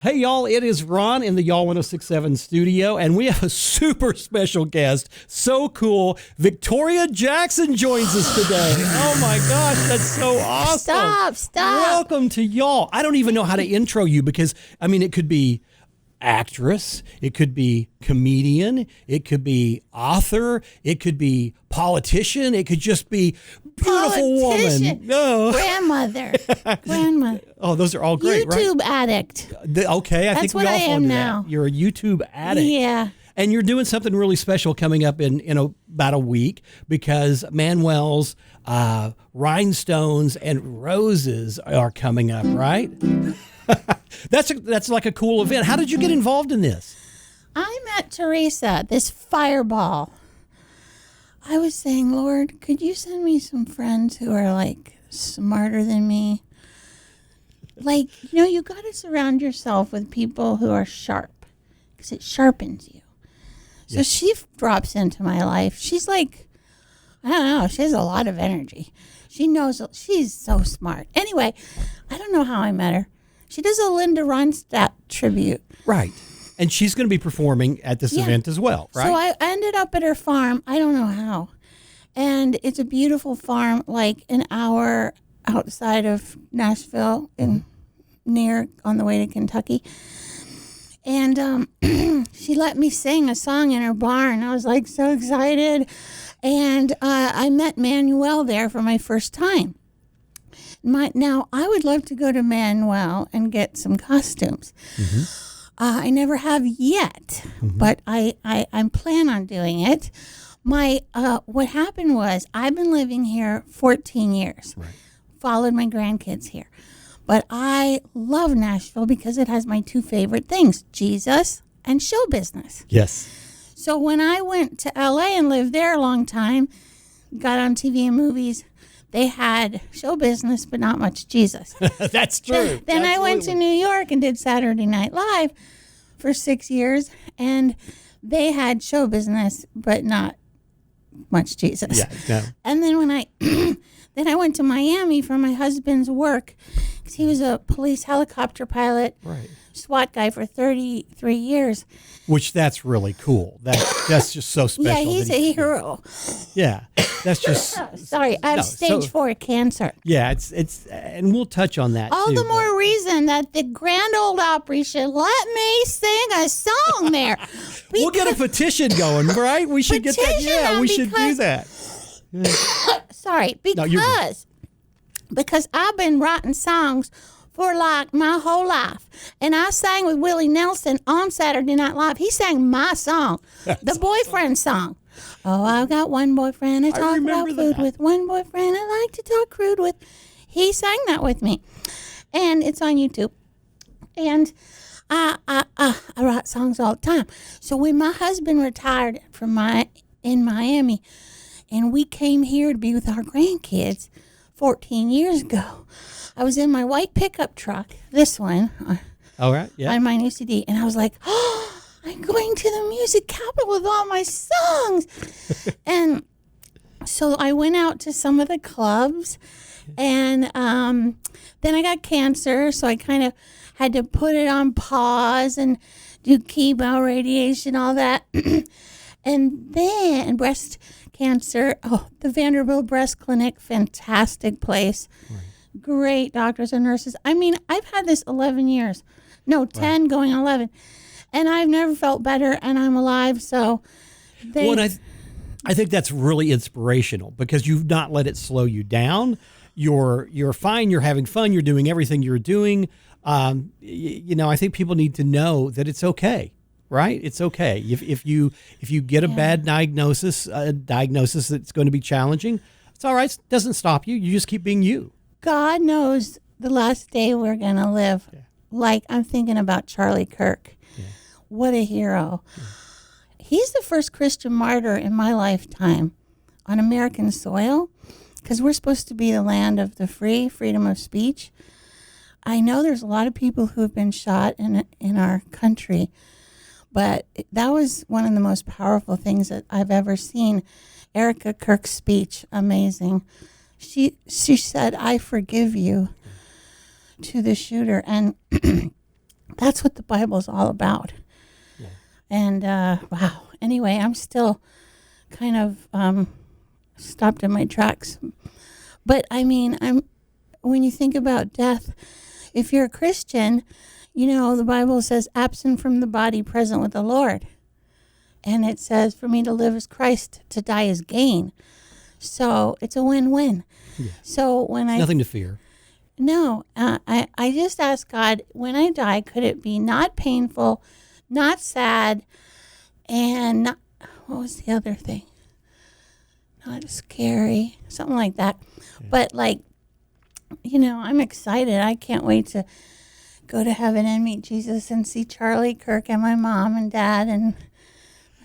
Hey, y'all, it is Ron in the Y'all 1067 studio, and we have a super special guest. So cool. Victoria Jackson joins us today. Oh, my gosh, that's so awesome. Stop. Welcome to Y'all. I don't even know how to intro you because, I mean, it could be actress, it could be comedian, it could be author, it could be politician, it could just be beautiful woman. No. Grandmother. Oh, those are all great, YouTube right? addict. Okay, I think we all fall into that. You're a YouTube addict. Yeah. And you're doing something really special coming up in about a week because Manuel's Rhinestones and Roses are coming up, right? That's like a cool event. How did you get involved in this? I met Teresa, this fireball. I was saying, Lord, could you send me some friends who are like smarter than me? Like, you got to surround yourself with people who are sharp because it sharpens you. So yes. She drops into my life. She's like, I don't know, she has a lot of energy. She knows, she's so smart. Anyway, I don't know how I met her. She does a Linda Ronstadt tribute. Right. And she's going to be performing at this event as well, right? So I ended up at her farm. I don't know how. And it's a beautiful farm, like an hour outside of Nashville and near on the way to Kentucky. And she let me sing a song in her barn. I was like so excited. And I met Manuel there for my first time. Now, I would love to go to Manuel and get some costumes. Mm-hmm. I never have yet, but I plan on doing it. What happened was I've been living here 14 years, right. Followed my grandkids here. But I love Nashville because it has my two favorite things, Jesus and show business. Yes. So when I went to LA and lived there a long time, got on TV and movies, they had show business, but not much Jesus. That's true. Then I went to New York and did Saturday Night Live for 6 years, and they had show business, but not much Jesus. Yeah, no. And then when then I went to Miami for my husband's work, because he was a police helicopter pilot, right. SWAT guy for 33 years. Which that's really cool. That's just so special. Yeah, he's a hero. Yeah, that's just. Sorry, I have stage 4 cancer. Yeah, it's, and we'll touch on that. All the more reason that the Grand Ole Opry should let me sing a song there. We'll get a petition going, right? We should get that. Yeah, we should do that. Sorry, because I've been writing songs for like my whole life. And I sang with Willie Nelson on Saturday Night Live. He sang my song, the boyfriend song. Oh, I've got one boyfriend. I talk about food with one boyfriend. I like to talk crude with. He sang that with me. And it's on YouTube. And I write songs all the time. So when my husband retired in Miami, and we came here to be with our grandkids 14 years ago, I was in my white pickup truck, this one, all right, yeah, on my new CD, and I was like, oh, I'm going to the music capital with all my songs. And so I went out to some of the clubs, and then I got cancer, so I kind of had to put it on pause and do chemo, radiation, all that. And then breast cancer, the Vanderbilt Breast Clinic, fantastic place. Right. Great doctors and nurses. I mean, I've had this 11 years. No, 10 going 11. And I've never felt better, and I'm alive, so I think that's really inspirational because you've not let it slow you down. You're fine. You're having fun. You're doing everything you're doing. I think people need to know that it's okay. Right? It's okay. If you get a bad diagnosis that's going to be challenging, it's all right. It doesn't stop you. You just keep being you. God knows the last day we're going to live. Yeah. Like, I'm thinking about Charlie Kirk. Yeah. What a hero. Yeah. He's the first Christian martyr in my lifetime on American soil, because we're supposed to be the land of the free, freedom of speech. I know there's a lot of people who have been shot in our country, but that was one of the most powerful things that I've ever seen. Erica Kirk's speech, amazing. She said, I forgive you, to the shooter. And That's what the Bible's all about. Yeah. And wow. Anyway, I'm still kind of stopped in my tracks. But I mean, when you think about death, if you're a Christian, you know, the Bible says absent from the body, present with the Lord. And it says for me to live as Christ, to die as gain. So it's a win-win. Yeah. So when Nothing to fear. No, I just ask God, when I die, could it be not painful, not sad, and not, what was the other thing? Not scary, something like that. Yeah. But like, you know, I'm excited. I can't wait to go to heaven and meet Jesus and see Charlie Kirk and my mom and dad and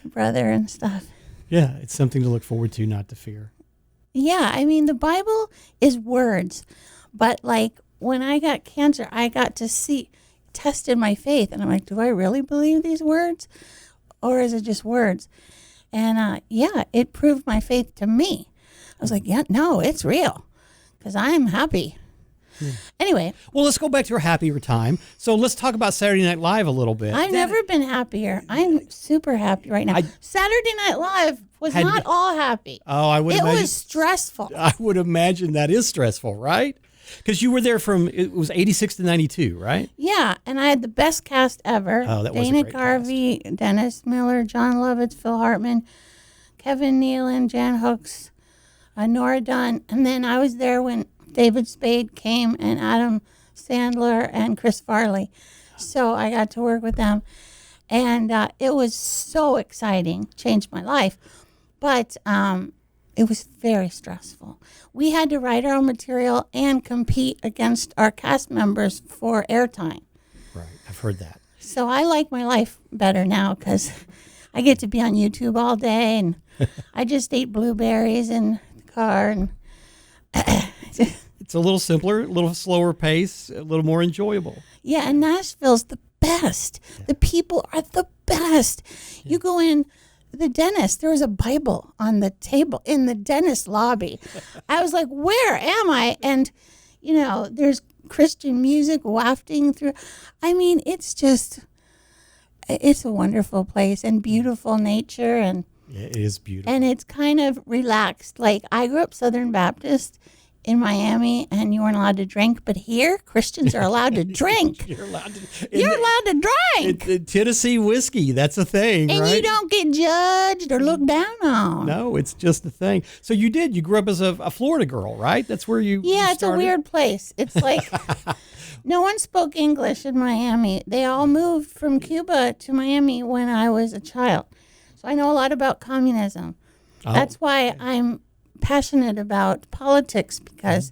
my brother and stuff. Yeah, it's something to look forward to, not to fear. Yeah, I mean, the Bible is words. But like when I got cancer, I got to tested my faith. And I'm like, do I really believe these words? Or is it just words? And yeah, it proved my faith to me. I was like, yeah, no, it's real. Because I'm happy. Yeah. Anyway. Well, let's go back to a happier time. So let's talk about Saturday Night Live a little bit. I've never been happier. I'm super happy right now. Saturday Night Live was not all happy. Oh, I would imagine. It was stressful. I would imagine that is stressful, right? Because you were there it was 86 to 92, right? Yeah, and I had the best cast ever. Oh, that was a great Garvey, cast. Dennis Miller, John Lovitz, Phil Hartman, Kevin Nealon, Jan Hooks, Nora Dunn. And then I was there when David Spade came and Adam Sandler and Chris Farley. So I got to work with them. And it was so exciting, changed my life. But it was very stressful. We had to write our own material and compete against our cast members for airtime. Right, I've heard that. So I like my life better now because I get to be on YouTube all day, and I just ate blueberries in the car. And it's a little simpler, a little slower pace, a little more enjoyable. Yeah, and Nashville's the best. Yeah. The people are the best. Yeah. You go in the dentist, there was a Bible on the table in the dentist lobby. I was like, where am I? And, you know, there's Christian music wafting through. I mean, it's a wonderful place and beautiful nature. And yeah, it is beautiful. And it's kind of relaxed. Like, I grew up Southern Baptist in Miami, and you weren't allowed to drink, but here Christians are allowed to drink. You're allowed to drink. In Tennessee whiskey, that's a thing, and right? You don't get judged or looked down on. No, it's just a thing. So you grew up as a Florida girl, right? That's where you Yeah, it's started? a weird place. It's like no one spoke English in Miami. They all moved from Cuba to Miami when I was a child. So I know a lot about communism. Oh, that's why I'm passionate about politics, because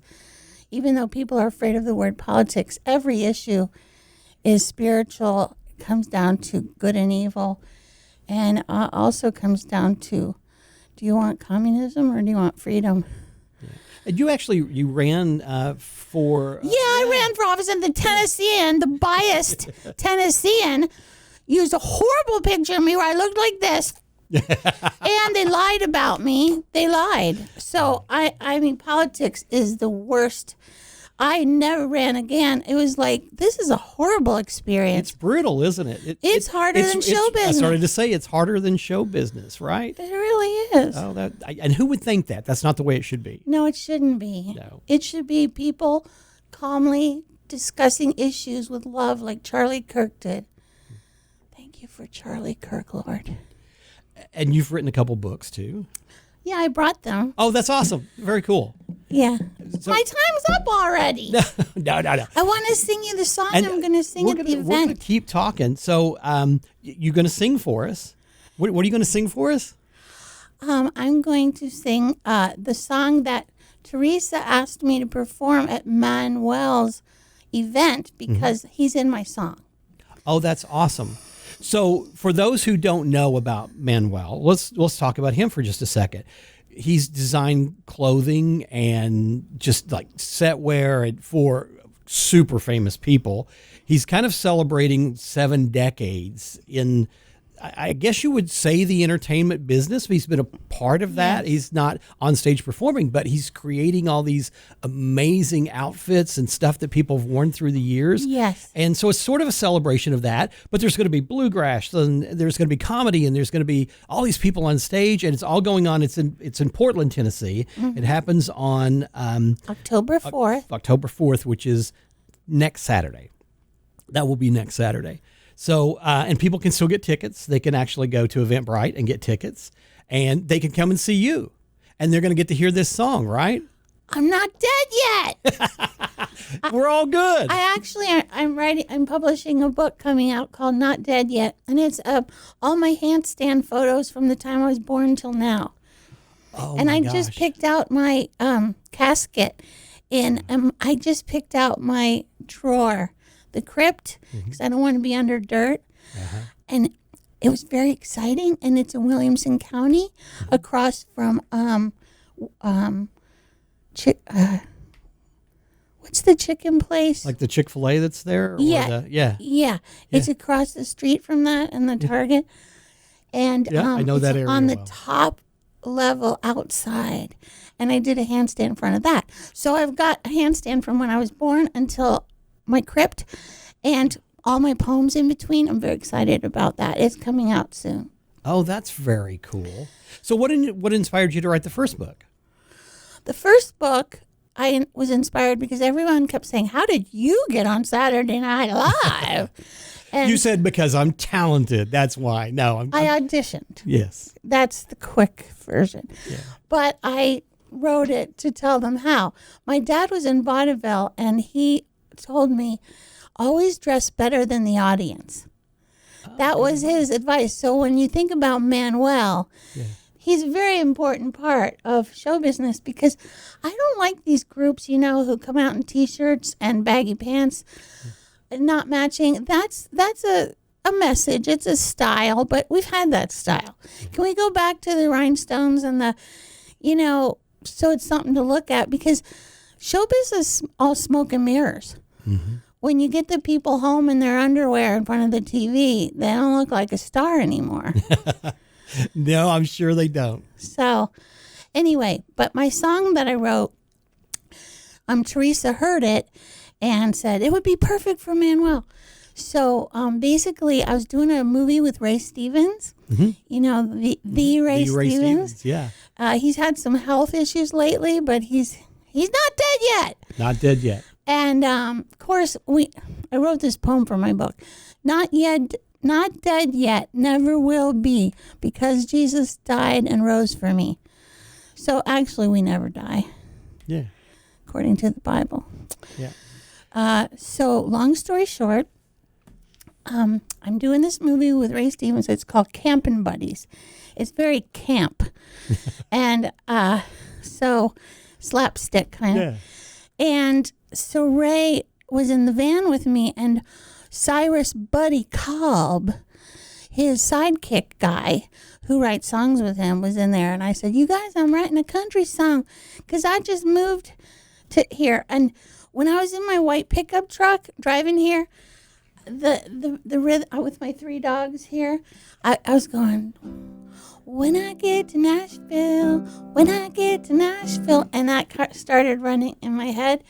even though people are afraid of the word politics, every issue is spiritual. It comes down to good and evil, and also comes down to, do you want communism or do you want freedom? Yeah. And you ran for I ran for office, and the Tennessean, the biased Tennessean, used a horrible picture of me where I looked like this. And they lied about me. They lied. So, I mean, politics is the worst. I never ran again. It was like, this is a horrible experience. It's brutal, isn't it? It's harder than show business. I started to say it's harder than show business, right? It really is. Oh, and who would think that? That's not the way it should be. No, it shouldn't be. No. It should be people calmly discussing issues with love like Charlie Kirk did. Thank you for Charlie Kirk, Lord. And you've written a couple books, too. Yeah, I brought them. Oh, that's awesome. Very cool. Yeah. So, my time's up already. No. I want to sing you the song I'm going to sing at the event. We're going to keep talking. So you're going to sing for us. What are you going to sing for us? I'm going to sing the song that Teresa asked me to perform at Manuel's event because he's in my song. Oh, that's awesome. So for those who don't know about Manuel, let's talk about him for just a second. He's designed clothing and just like set wear for super famous people. He's kind of celebrating 7 decades in I guess you would say the entertainment business. He's been a part of that. Yes. He's not on stage performing, but he's creating all these amazing outfits and stuff that people have worn through the years. Yes. And so it's sort of a celebration of that, but there's going to be bluegrass and there's going to be comedy and there's going to be all these people on stage, and it's all going on. It's in Portland, Tennessee. It happens on October 4th. October 4th, which is next Saturday. That will be next Saturday. So, and people can still get tickets. They can actually go to Eventbrite and get tickets, and they can come and see you. And they're going to get to hear this song, right? I'm not dead yet. We're all good. I'm publishing a book coming out called Not Dead Yet. And it's all my handstand photos from the time I was born till now. Oh, and my I gosh. just picked out my casket. I just picked out my drawer, the crypt, because I don't want to be under dirt. And it was very exciting. And it's in Williamson County, across from what's the chicken place? Like the Chick-fil-A that's there? Or Yeah. It's across the street from that and the Target. And I know that area on the well. top level outside. And I did a handstand in front of that. So I've got a handstand from when I was born until my crypt and all my poems in between. I'm very excited about that. It's coming out soon. Oh, that's very cool. So what inspired you to write the first book? The first book, I was inspired because everyone kept saying, "How did you get on Saturday Night Live?" And You said because I'm talented. That's why. No, I auditioned. Yes. That's the quick version. Yeah. But I wrote it to tell them how. My dad was in vaudeville, and he told me, always dress better than the audience. That was his advice. So when you think about Manuel, he's a very important part of show business, because I don't like these groups, who come out in T-shirts and baggy pants, not matching. That's a message. It's a style, but we've had that style. Can we go back to the Rhinestones and so it's something to look at, because show business is all smoke and mirrors. When you get the people home in their underwear in front of the TV, they don't look like a star anymore. No, I'm sure they don't. So anyway, but my song that I wrote, Teresa heard it and said it would be perfect for Manuel. So basically, I was doing a movie with Ray Stevens, the Ray Stevens. Yeah. He's had some health issues lately, but he's not dead yet. Not dead yet. And of course, I wrote this poem for my book. Not dead yet, never will be, because Jesus died and rose for me. So actually, we never die. Yeah. According to the Bible. Yeah. So long story short, I'm doing this movie with Ray Stevens. It's called Campin' Buddies. It's very camp. And so slapstick kind of. Yeah. And so Ray was in the van with me, and Cyrus Buddy Kolb, his sidekick guy who writes songs with him, was in there. And I said, "You guys, I'm writing a country song because I just moved to here." And when I was in my white pickup truck driving here, the rhythm with my three dogs here, I was going, "When I get to Nashville, when I get to Nashville," and that car started running in my head.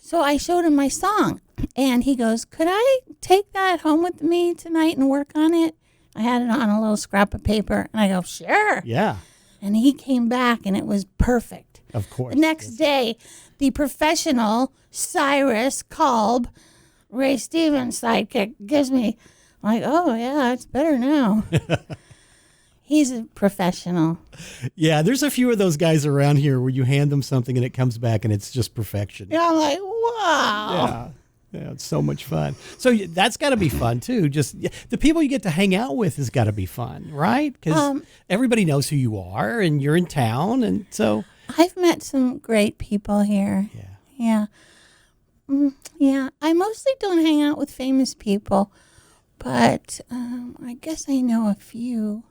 So I showed him my song, and he goes, "Could I take that home with me tonight and work on it?" I had it on a little scrap of paper, and I go, "Sure." Yeah. And he came back, and it was perfect. Of course. The next day, the professional Cyrus Kolb, Ray Stevens sidekick, gives me, I'm like, "Oh, yeah, it's better now." He's a professional. Yeah, there's a few of those guys around here where you hand them something and it comes back and it's just perfection. Yeah, I'm like, wow. Yeah, it's so much fun. So that's got to be fun too. Just the people you get to hang out with has got to be fun, right? Because everybody knows who you are and you're in town, and so I've met some great people here. Yeah. Yeah. I mostly don't hang out with famous people, but I guess I know a few.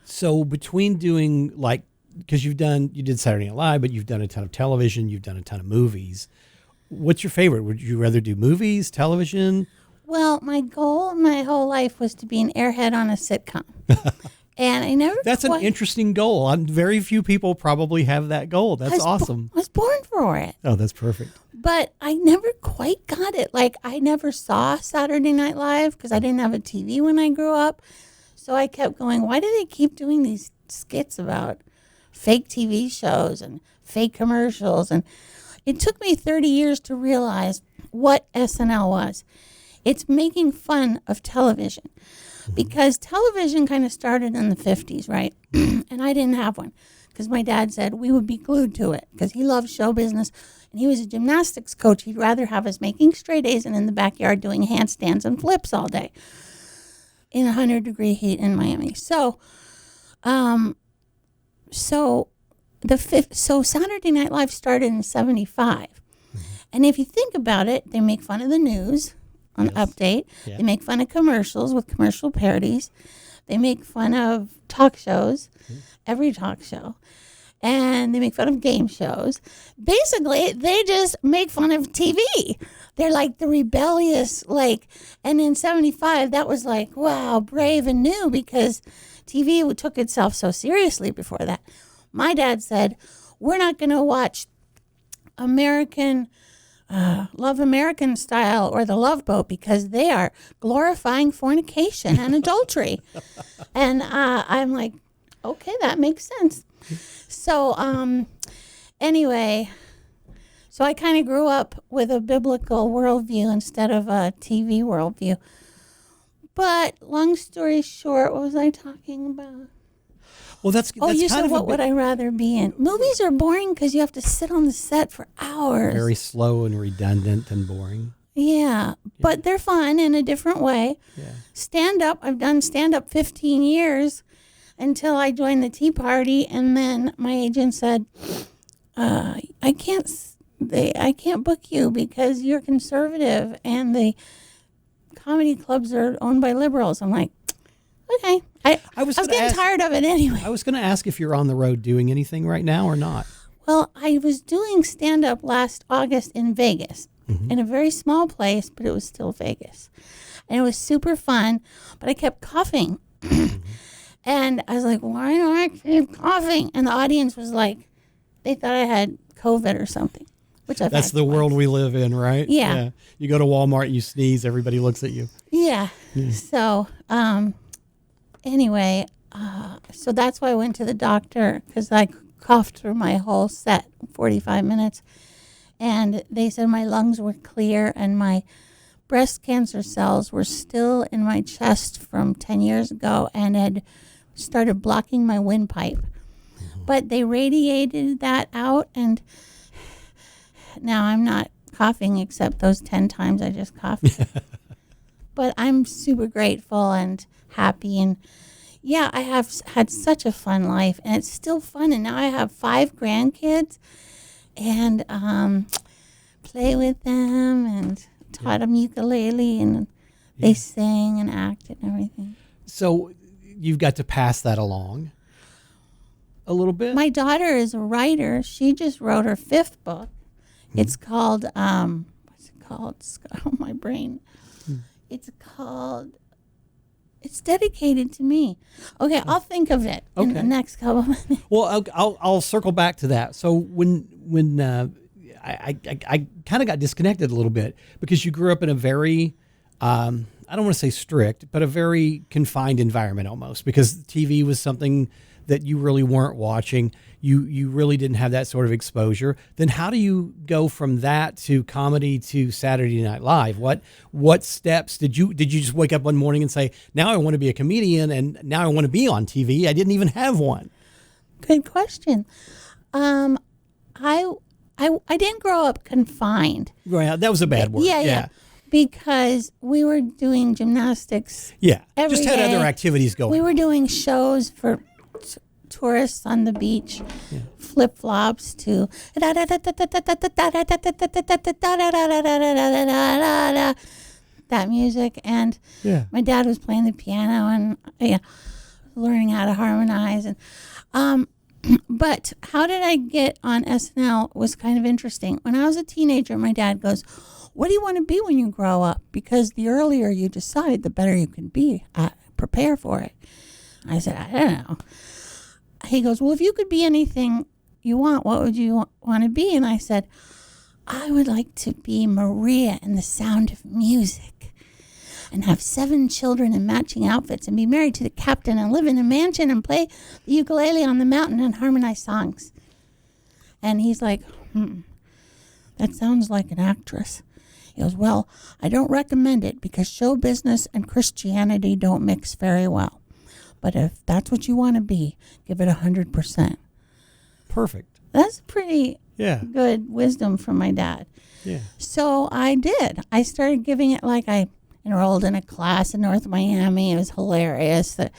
So between doing because you did Saturday Night Live, but you've done a ton of television, you've done a ton of movies. What's your favorite? Would you rather do movies, television? Well, my goal my whole life was to be an airhead on a sitcom. And I never That's an interesting goal. Very few people probably have that goal. That's awesome. I was born for it. Oh, that's perfect. But I never quite got it. Like, I never saw Saturday Night Live because I didn't have a TV when I grew up. So I kept going, why do they keep doing these skits about fake TV shows and fake commercials? And it took me 30 years to realize what SNL was. It's making fun of television, because television kind of started in the 50s, right? And I didn't have one because my dad said we would be glued to it because he loved show business and he was a gymnastics coach. He'd rather have us making straight A's and in the backyard doing handstands and flips all day in 100-degree heat in Miami. So Saturday Night Live started in 75. And if you think about it, they make fun of the news on Update. Yeah. They make fun of commercials with commercial parodies. They make fun of talk shows, every talk show. And they make fun of game shows. Basically, they just make fun of TV. They're like the rebellious, and in 75, that was like, wow, brave and new, because TV took itself so seriously before that. My dad said, we're not going to watch Love American Style or The Love Boat because they are glorifying fornication and adultery. And I'm like, okay, that makes sense. So anyway, so I kind of grew up with a biblical worldview instead of a TV worldview. But long story short, what was I talking about? Well, that's you said what would I rather be in? Movies are boring because you have to sit on the set for hours. Very slow and redundant and boring. Yeah, but they're fun in a different way. Yeah. Stand-up, I've done stand-up 15 years until I joined the Tea Party, and then my agent said, I can't book you because you're conservative and the comedy clubs are owned by liberals. I'm like, okay. I was getting tired of it anyway. I was going to ask if you're on the road doing anything right now or not. Well, I was doing stand-up last August in Vegas, in a very small place, but it was still Vegas. And it was super fun, but I kept coughing. And I was like, why do I keep coughing? And the audience was like, they thought I had COVID or something, which I've That's the world we live in, right? Yeah. You go to Walmart, you sneeze, everybody looks at you. Yeah. So, anyway, so that's why I went to the doctor, because I coughed through my whole set, 45 minutes. And they said my lungs were clear and my breast cancer cells were still in my chest from 10 years ago and had started blocking my windpipe. But they radiated that out, and now I'm not coughing except those 10 times I just coughed. But I'm super grateful and happy, and yeah, I have had such a fun life, and it's still fun. And now I have 5 grandkids, and play with them, and taught them ukulele, and they sing and act and everything. So you've got to pass that along a little bit. My daughter is a writer. She just wrote her 5th book. It's called what's it called? Oh, my brain. It's dedicated to me. Okay, I'll think of it in the next couple of minutes. Well, I'll circle back to that. So when I kind of got disconnected a little bit because you grew up in a very, I don't want to say strict, but a very confined environment almost, because TV was something that you really weren't watching. You really didn't have that sort of exposure. Then how do you go from that to comedy to Saturday Night Live? What steps did you just wake up one morning and say, now I want to be a comedian and now I want to be on TV? I didn't even have one. Good question. I didn't grow up confined. Right, that was a bad word. Yeah. Because we were doing gymnastics. Yeah, every just had day. other activities going. We were doing shows for tourists on the beach, flip-flops to that music, and my dad was playing the piano and learning how to harmonize, and But how did I get on SNL was kind of interesting. When I was a teenager, my dad goes, what do you want to be when you grow up? Because the earlier you decide, the better you can be. Prepare for it. I said, I don't know. He goes, well, if you could be anything you want, what would you want to be? And I said, I would like to be Maria in The Sound of Music and have 7 children in matching outfits and be married to the captain and live in a mansion and play the ukulele on the mountain and harmonize songs. And he's like, that sounds like an actress. He goes, well, I don't recommend it because show business and Christianity don't mix very well. But if that's what you want to be, give it 100%. Perfect. That's pretty good wisdom from my dad. Yeah. So I did. I started giving it, like I enrolled in a class in North Miami. It was hilarious. The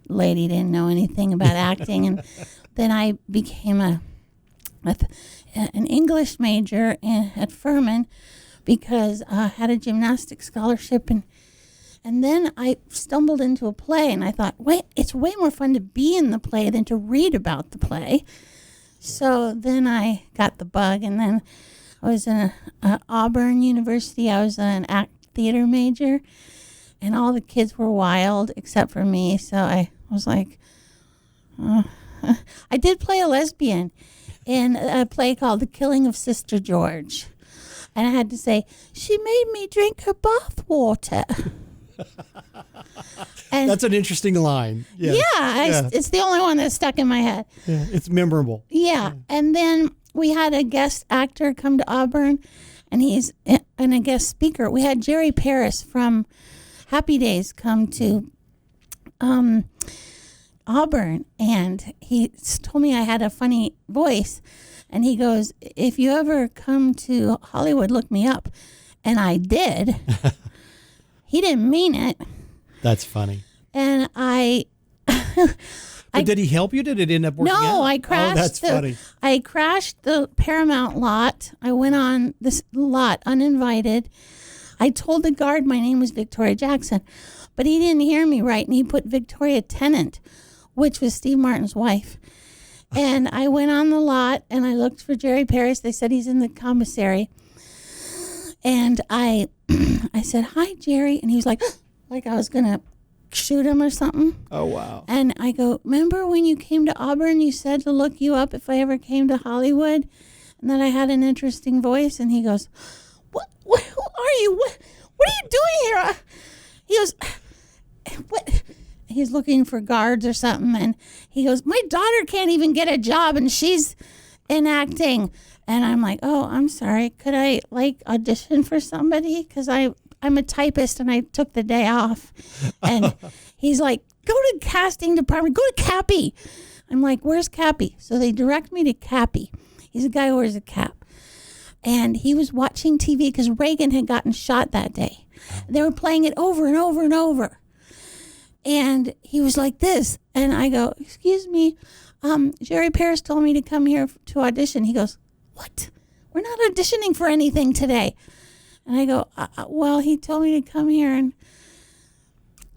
lady didn't know anything about acting. And then I became an English major at Furman because I had a gymnastics scholarship. And then I stumbled into a play, and I thought, wait, it's way more fun to be in the play than to read about the play. So then I got the bug, and then I was in Auburn University. I was an theater major, and all the kids were wild except for me. So I was like, I did play a lesbian in a play called The Killing of Sister George. And I had to say, she made me drink her bath water. And that's an interesting line. Yes. It's the only one that stuck in my head. Yeah, it's memorable. Yeah. And then we had a guest actor come to Auburn, and he's a guest speaker. We had Jerry Paris from Happy Days come to Auburn, and he told me I had a funny voice. And he goes, if you ever come to Hollywood, look me up. And I did. He didn't mean it. That's funny. And But did he help you? Did it end up working out? No, I crashed. Oh, that's funny. I crashed the Paramount lot. I went on this lot uninvited. I told the guard my name was Victoria Jackson, but he didn't hear me right, and he put Victoria Tennant, which was Steve Martin's wife. And I went on the lot, and I looked for Jerry Paris. They said he's in the commissary. And I said, hi, Jerry. And he was like I was going to shoot him or something. Oh, wow. And I go, remember when you came to Auburn, you said to look you up if I ever came to Hollywood, and that I had an interesting voice? And he goes, who are you? What are you doing here? He goes, what? He's looking for guards or something. And he goes, my daughter can't even get a job, and she's in acting. And I'm like, oh, I'm sorry. Could I audition for somebody? Because I'm a typist, and I took the day off. And he's like, go to casting department. Go to Cappy. I'm like, where's Cappy? So they direct me to Cappy. He's a guy who wears a cap. And he was watching TV because Reagan had gotten shot that day. They were playing it over and over and over. And he was like this. And I go, excuse me, Jerry Paris told me to come here to audition. He goes, what? We're not auditioning for anything today. And I go, well, he told me to come here. And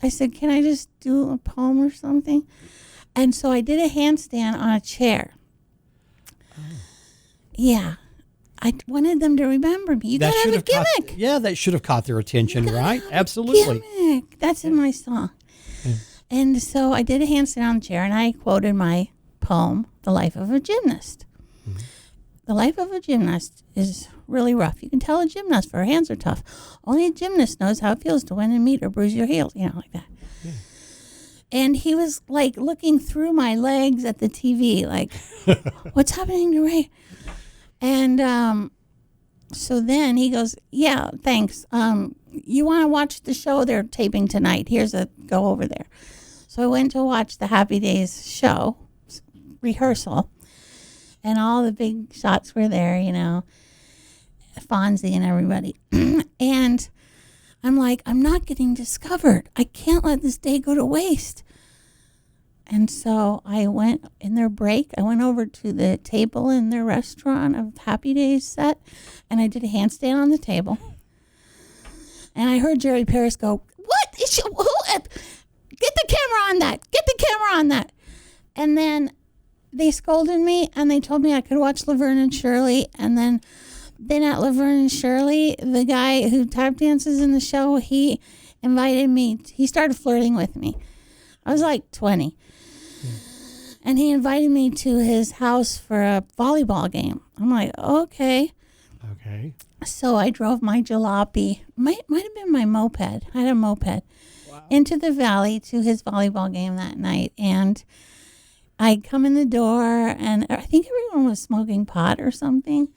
I said, can I just do a poem or something? And so I did a handstand on a chair. Oh. Yeah. I wanted them to remember me. You got to have a gimmick. That should have caught their attention, right? Absolutely. Gimmick. That's in my song. Yeah. And so I did a handstand on the chair, and I quoted my poem, The Life of a Gymnast. Mm-hmm. The life of a gymnast is really rough. You can tell a gymnast, for her hands are tough. Only a gymnast knows how it feels to win and meet or bruise your heels, like that. Yeah. And he was like looking through my legs at the TV, like, what's happening to Ray? And so then he goes, yeah, thanks. You want to watch the show they're taping tonight? Go over there. So I went to watch the Happy Days show rehearsal, and all the big shots were there, Fonzie and everybody. And I'm like, I'm not getting discovered. I can't let this day go to waste. And so I went in their break. I went over to the table in their restaurant of Happy Days set, and I did a handstand on the table. And I heard Jerry Paris go, what? Get the camera on that. Get the camera on that. And then they scolded me and they told me I could watch Laverne and Shirley. And then at Laverne and Shirley, the guy who tap dances in the show, he invited me. He started flirting with me. I was like 20. And he invited me to his house for a volleyball game. I'm like, okay. Okay. So I drove my jalopy, might have been my moped. I had a moped. Wow. Into the valley to his volleyball game that night. And I come in the door, and I think everyone was smoking pot or something.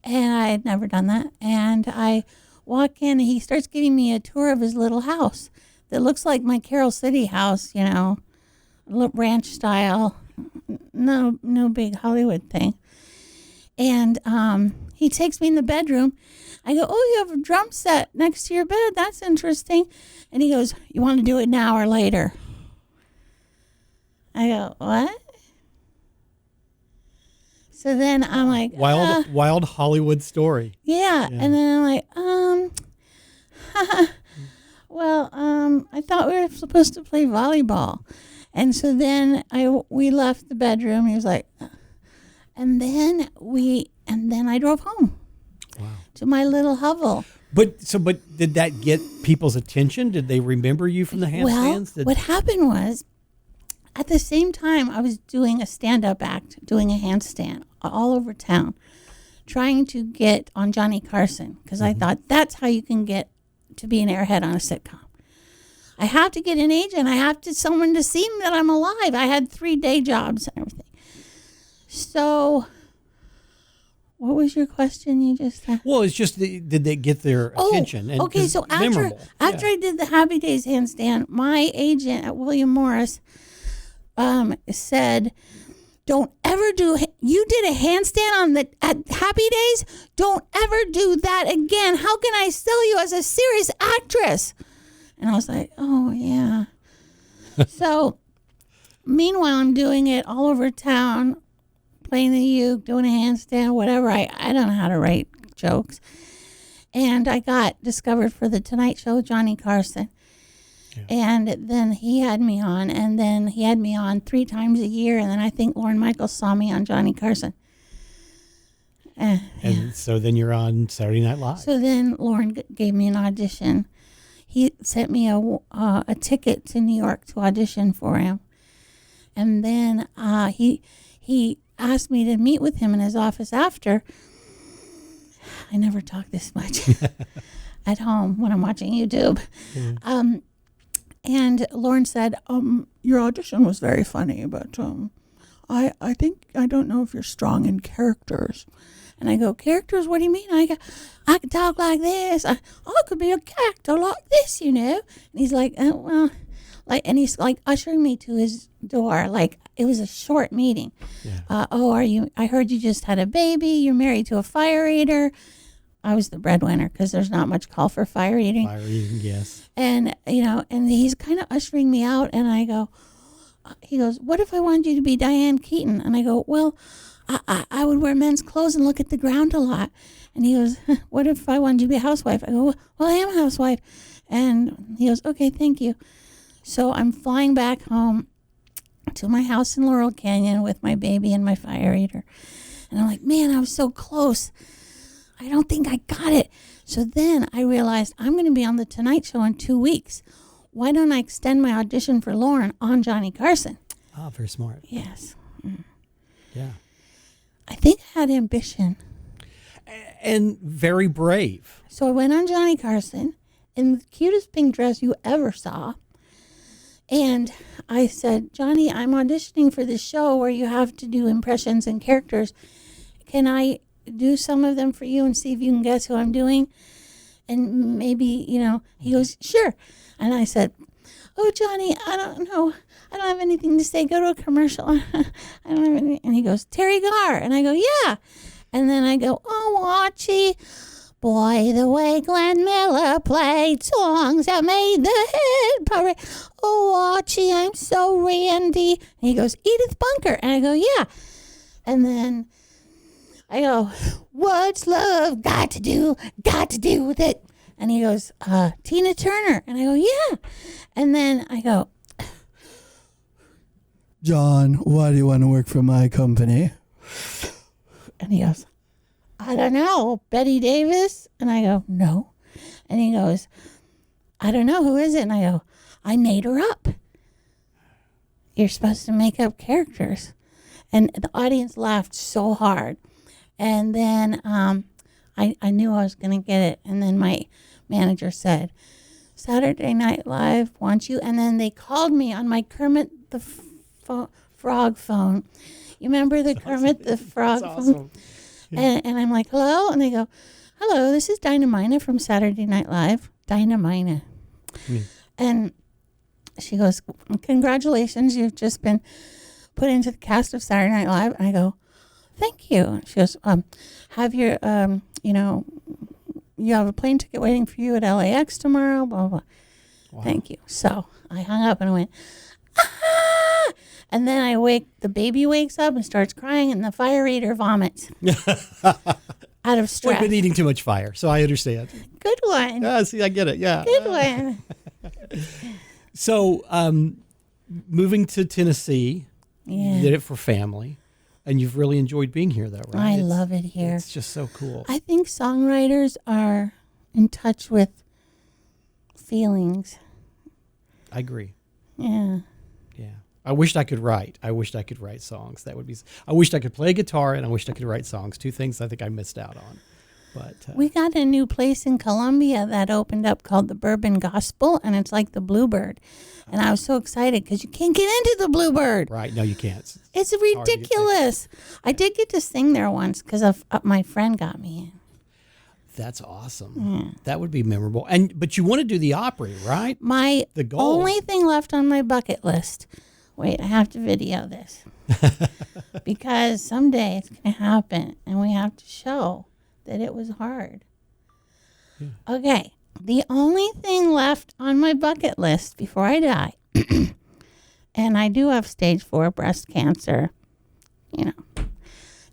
And I had never done that. And I walk in, and he starts giving me a tour of his little house that looks like my Carol City house, you know, ranch style, no big Hollywood thing. And he takes me in the bedroom. I go, oh, you have a drum set next to your bed. That's interesting. And he goes, you want to do it now or later? I go, what? So then I'm like, wild Hollywood story. Yeah. And then I'm like, well, I thought we were supposed to play volleyball. And so then we left the bedroom. He was like, and then I drove home. Wow. To my little hovel. But did that get people's attention? Did they remember you from the handstands? Well, what happened was, at the same time, I was doing a stand-up act, doing a handstand all over town, trying to get on Johnny Carson, because I thought that's how you can get to be an airhead on a sitcom. I have to get an agent. I have to someone to see that I'm alive. I had 3 day jobs and everything. So, what was your question you just said? Well, it's just, did they get their attention? And okay. So after I did the Happy Days handstand, my agent at William Morris said, don't ever you did a handstand at Happy Days? Don't ever do that again. How can I sell you as a serious actress? And I was like, oh, yeah. So, meanwhile, I'm doing it all over town, playing the uke, doing a handstand, whatever. I don't know how to write jokes. And I got discovered for The Tonight Show with Johnny Carson. Yeah. And then he had me on, and then he had me on 3 times a year. And then I think Lorne Michaels saw me on Johnny Carson. So then you're on Saturday Night Live. So then Lorne gave me an audition. He sent me a ticket to New York to audition for him. And then he asked me to meet with him in his office after. I never talk this much at home when I'm watching YouTube. Mm. And Lorne said, your audition was very funny, but I think, I don't know if you're strong in characters. And I go, characters? What do you mean? I can talk like this. I could be a character like this, you know. And he's like, oh, well, and he's like ushering me to his door. Like, it was a short meeting. Yeah. I heard you just had a baby. You're married to a fire eater. I was the breadwinner because there's not much call for fire eating. Fire eating, yes. And, and he's kind of ushering me out. And I go, he goes, what if I wanted you to be Diane Keaton? And I go, well, I would wear men's clothes and look at the ground a lot. And he goes, what if I wanted you to be a housewife? I go, well, I am a housewife. And he goes, okay, thank you. So I'm flying back home to my house in Laurel Canyon with my baby and my fire eater. And I'm like, man, I was so close. I don't think I got it. So then I realized I'm going to be on The Tonight Show in 2 weeks. Why don't I extend my audition for Lorne on Johnny Carson? Oh, very smart. Yes. Yeah. I think I had ambition. And very brave. So I went on Johnny Carson in the cutest pink dress you ever saw. And I said, Johnny, I'm auditioning for this show where you have to do impressions and characters. Can I do some of them for you and see if you can guess who I'm doing? And maybe, he goes, sure. And I said, oh, Johnny, I don't know. I don't have anything to say. Go to a commercial. I don't have anything. And he goes, Terry Garr. And I go, yeah. And then I go, oh, Watchy. Boy, the way Glenn Miller played songs that made the hit parade. Oh, Watchy, I'm so randy. And he goes, Edith Bunker. And I go, yeah. And then I go, what's love got to do with it? And he goes, Tina Turner. And I go, yeah. And then I go, John, why do you want to work for my company? And he goes, I don't know, Betty Davis? And I go, no. And he goes, I don't know, who is it? And I go, I made her up. You're supposed to make up characters. And the audience laughed so hard. And then I knew I was going to get it. And then my manager said, Saturday Night Live wants you. And then they called me on my Kermit the Frog phone. You remember the Kermit the Frog phone? Awesome. Yeah. And I'm like, hello? And they go, hello, this is Dinamina from Saturday Night Live. Dinamina. And she goes, congratulations, you've just been put into the cast of Saturday Night Live. And I go, thank you. And she goes, have your, you have a plane ticket waiting for you at LAX tomorrow, blah, blah, blah. Wow. Thank you. So I hung up and I went, ah! And then the baby wakes up and starts crying, and the fire eater vomits out of stress. We've been eating too much fire, so I understand. Good one. See, I get it. Yeah. Good one. So, moving to Tennessee, Yeah. you did it for family, and you've really enjoyed being here, though, right? I love it here. It's just so cool. I think songwriters are in touch with feelings. I agree. Yeah. Yeah. I wished I could write. I wished I could write songs. That would be. I wished I could play guitar, and I wished I could write songs. Two things I think I missed out on. But we got a new place in Columbia that opened up called the Bourbon Gospel, and it's like the Bluebird. And I was so excited because you can't get into the Bluebird. right? No, you can't. It's ridiculous. I did get to sing there once because my friend got me in. That's awesome. That would be memorable. But you want to do the Opry, right? The goal. Only thing left on my bucket list. Wait, I have to video this because someday it's going to happen, and we have to show that it was hard. Yeah. Okay, the only thing left on my bucket list before I die, and I do have stage 4 breast cancer,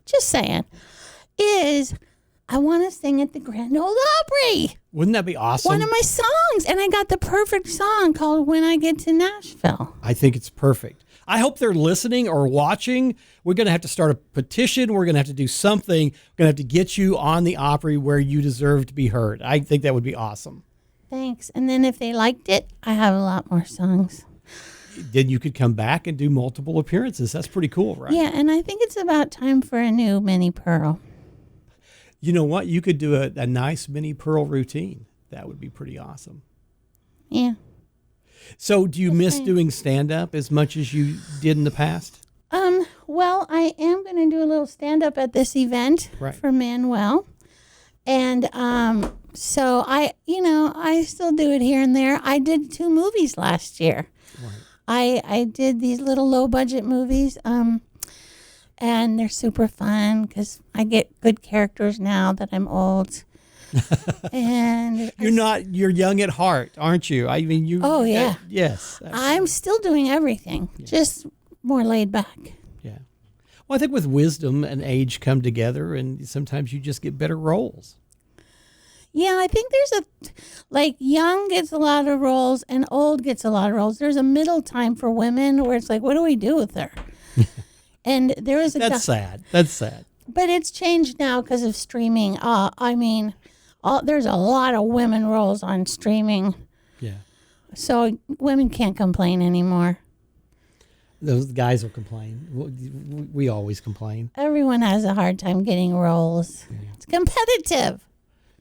just saying, is I want to sing at the Grand Ole Opry. Wouldn't that be awesome? One of my songs, and I got the perfect song called When I Get to Nashville. I think it's perfect. I hope they're listening or watching. We're going to have to start a petition. We're going to have to do something. We're going to have to get you on the Opry where you deserve to be heard. I think that would be awesome. Thanks. And then if they liked it, I have a lot more songs. Then you could come back and do multiple appearances. That's pretty cool, right? Yeah, and I think it's about time for a new Minnie Pearl. You know what? You could do a nice Minnie Pearl routine. That would be pretty awesome. Yeah. So do you miss doing stand-up as much as you did in the past? Well, I am going to do a little stand-up at this event for Manuel. And so I still do it here and there. I did 2 movies last year. Right. I did these little low-budget movies, and they're super fun because I get good characters now that I'm old. And you're young at heart, aren't you? I mean, you. Oh yeah. Yes. Absolutely. I'm still doing everything, just more laid back. Yeah. Well, I think with wisdom and age come together, and sometimes you just get better roles. Yeah, I think there's young gets a lot of roles and old gets a lot of roles. There's a middle time for women where it's like, what do we do with her? And there was That's sad. That's sad. But it's changed now because of streaming. There's a lot of women roles on streaming. Yeah. So women can't complain anymore. Those guys will complain. We always complain. Everyone has a hard time getting roles. Yeah. It's competitive.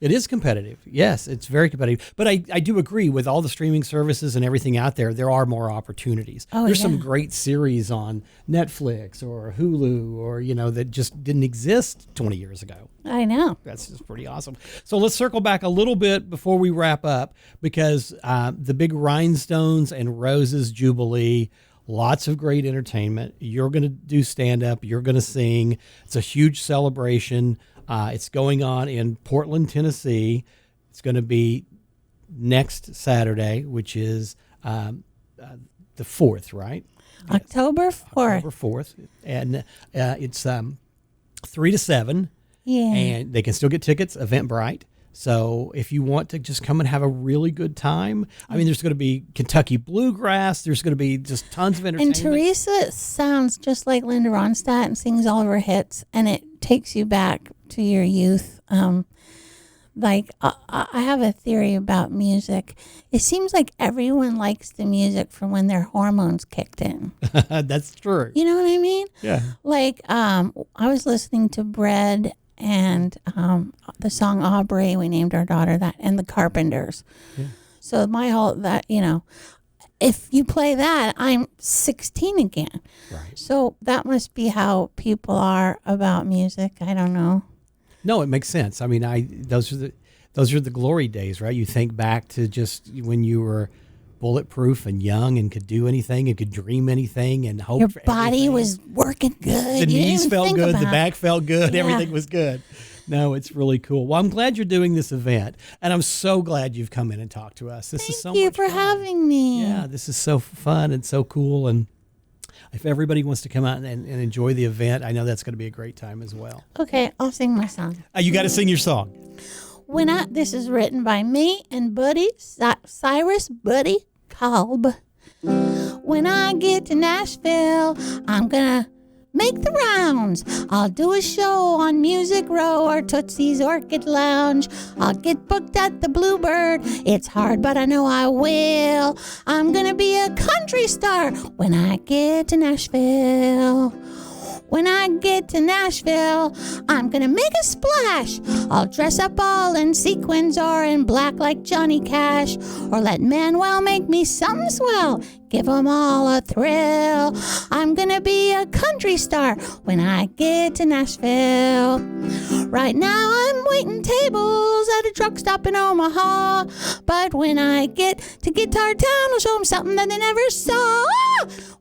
It is competitive. Yes, it's very competitive. But I do agree with all the streaming services and everything out there, there are more opportunities. There's some great series on Netflix or Hulu or, that just didn't exist 20 years ago. I know. That's just pretty awesome. So let's circle back a little bit before we wrap up because the big Rhinestones and Roses Jubilee, lots of great entertainment. You're going to do stand-up. You're going to sing. It's a huge celebration. It's going on in Portland, Tennessee. It's going to be next Saturday, which is the 4th, right? October 4th. October 4th. And it's 3 to 7. Yeah. And they can still get tickets, Eventbrite. So if you want to just come and have a really good time, I mean, there's going to be Kentucky bluegrass. There's going to be just tons of And entertainment. Teresa sounds just like Linda Ronstadt and sings all of her hits, and it takes you back to your youth. I have a theory about music. It seems like everyone likes the music from when their hormones kicked in. That's true. You know what I mean? Yeah. Like, I was listening to Bread and the song Aubrey, we named our daughter that, and the Carpenters. Yeah. So my whole, that, if you play that, I'm 16 again. Right. So that must be how people are about music. I don't know. No, it makes sense. I mean, those are the glory days, right? You think back to just when you were bulletproof and young and could do anything and could dream anything and hope. Your for body everything. was working good. The knees felt good. The back felt good. Yeah. Everything was good. No, it's really cool. Well, I'm glad you're doing this event, and I'm so glad you've come in and talked to us. This is so Thank you much for fun. having me. Yeah, this is so fun and so cool. And if everybody wants to come out and enjoy the event, I know that's going to be a great time as well. Okay, I'll sing my song. You got to sing your song. This is written by me and Buddy Cyrus Buddy Kolb. When I get to Nashville, I'm gonna make the rounds. I'll do a show on Music Row or Tootsie's Orchid Lounge. I'll get booked at the Bluebird. It's hard, but I know I will. I'm gonna be a country star when I get to Nashville. When I get to Nashville, I'm gonna make a splash. I'll dress up all in sequins or in black like Johnny Cash. Or let Manuel make me something swell. Give 'em all a thrill. I'm gonna be a country star when I get to Nashville. Right now I'm waiting tables at a truck stop in Omaha. But when I get to Guitar Town, I'll show 'em something that they never saw.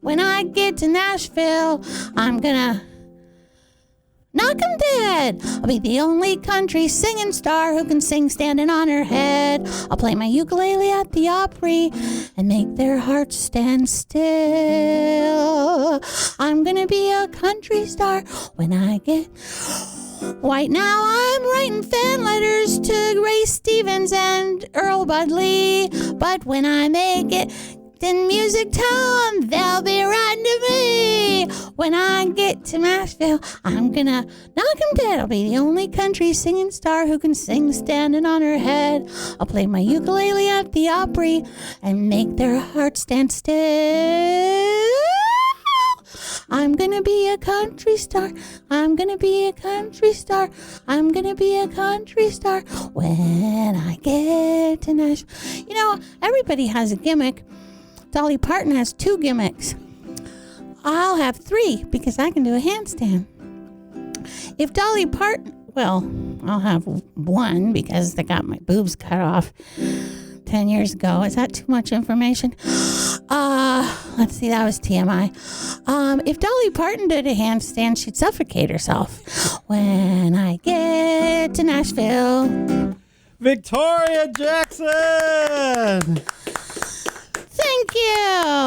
When I get to Nashville, I'm gonna knock 'em dead. I'll be the only country singing star who can sing standing on her head. I'll play my ukulele at the Opry and make their hearts stand still. I'm gonna be a country star when I get... Right now I'm writing fan letters to Ray Stevens and Earl Budley. But when I make it in Music Town, they'll be writing to me. When I get to Nashville, I'm gonna knock 'em dead. I'll be the only country singing star who can sing standing on her head. I'll play my ukulele at the Opry and make their hearts stand still. I'm gonna be a country star. I'm gonna be a country star. I'm gonna be a country star when I get to Nashville. Everybody has a gimmick. Dolly Parton has 2 gimmicks. I'll have 3 because I can do a handstand. If Dolly Parton, I'll have 1 because they got my boobs cut off 10 years ago. Is that too much information? Let's see, that was TMI. If Dolly Parton did a handstand, she'd suffocate herself. When I get to Nashville. Victoria Jackson! Thank you.